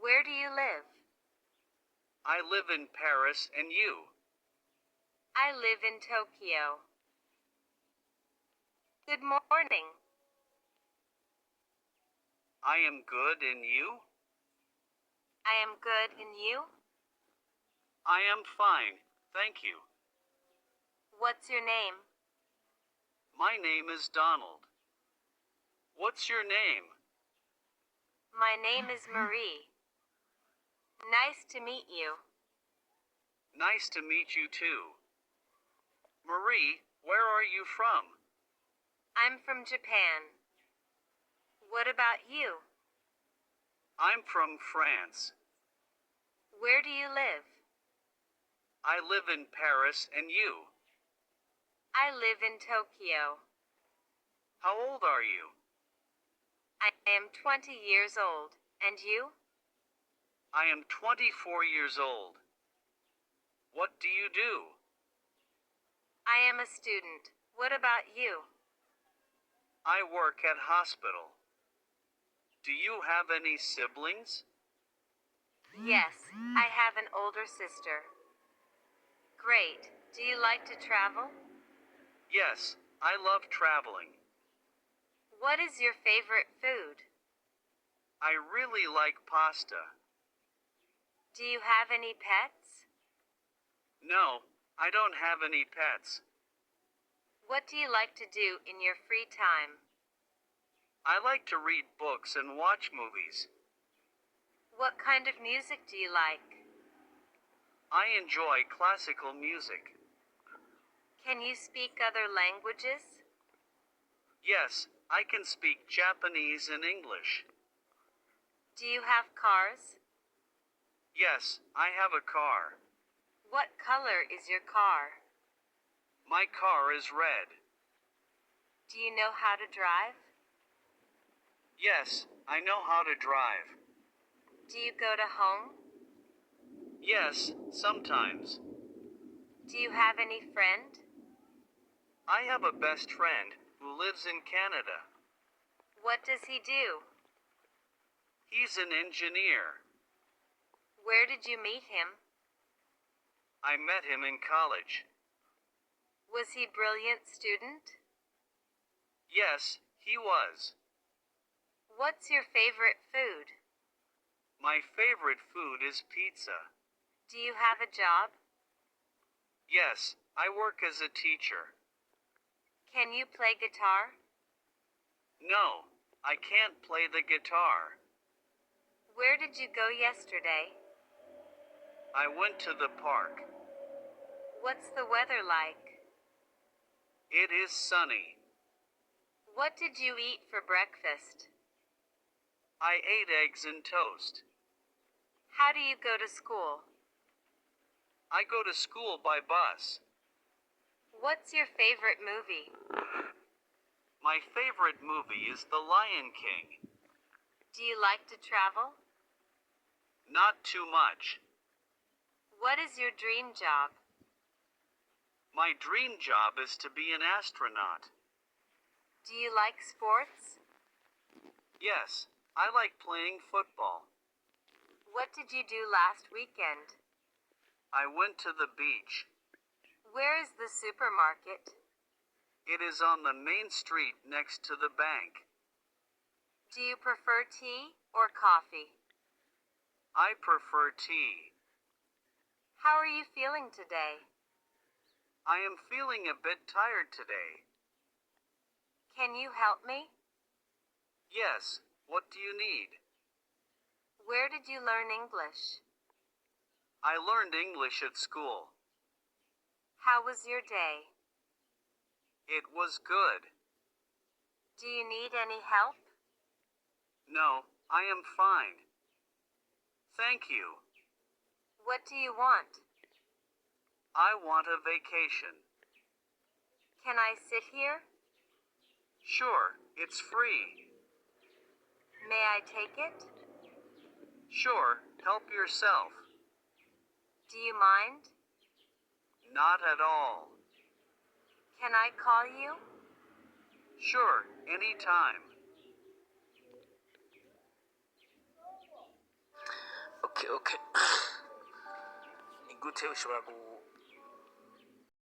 Where do you live? I live in Paris, and you? I live in Tokyo. Good morning. I am good, and you? I am good, and you? I am fine, thank you. What's your name? My name is Donald. What's your name? My name is Marie. Nice to meet you. Nice to meet you too. Marie, where are you from? I'm from Japan. What about you? I'm from France. Where do you live? I live in Paris, and you? I live in Tokyo. How old are you? I am 20 years old. And you? I am 24 years old. What do you do? I am a student. What about you? I work at hospital. Do you have any siblings? Yes, I have an older sister. Great. Do you like to travel? Yes, I love traveling. What is your favorite food? I really like pasta. Do you have any pets? No, I don't have any pets. What do you like to do in your free time? I like to read books and watch movies. What kind of music do you like? I enjoy classical music. Can you speak other languages? Yes, I can speak Japanese and English. Do you have cars? Yes, I have a car. What color is your car? My car is red. Do you know how to drive? Yes, I know how to drive. Do you go to home? Yes, sometimes. Do you have any friend? I have a best friend who lives in Canada. What does he do? He's an engineer. Where did you meet him? I met him in college. Was he a brilliant student? Yes, he was. What's your favorite food? My favorite food is pizza. Do you have a job? Yes, I work as a teacher. Can you play guitar? No, I can't play the guitar. Where did you go yesterday? I went to the park. What's the weather like? It is sunny. What did you eat for breakfast? I ate eggs and toast. How do you go to school? I go to school by bus. What's your favorite movie? My favorite movie is The Lion King. Do you like to travel? Not too much. What is your dream job? My dream job is to be an astronaut. Do you like sports? Yes, I like playing football. What did you do last weekend? I went to the beach. Where is the supermarket? It is on the main street next to the bank. Do you prefer tea or coffee? I prefer tea. How are you feeling today? I am feeling a bit tired today. Can you help me? Yes, what do you need? Where did you learn English? I learned English at school. How was your day? It was good. Do you need any help? No, I am fine. Thank you. What do you want? I want a vacation. Can I sit here? Sure, it's free. May I take it? Sure, help yourself. Do you mind? Not at all. Can I call you? Sure, anytime. Okay. Ni gute ushobora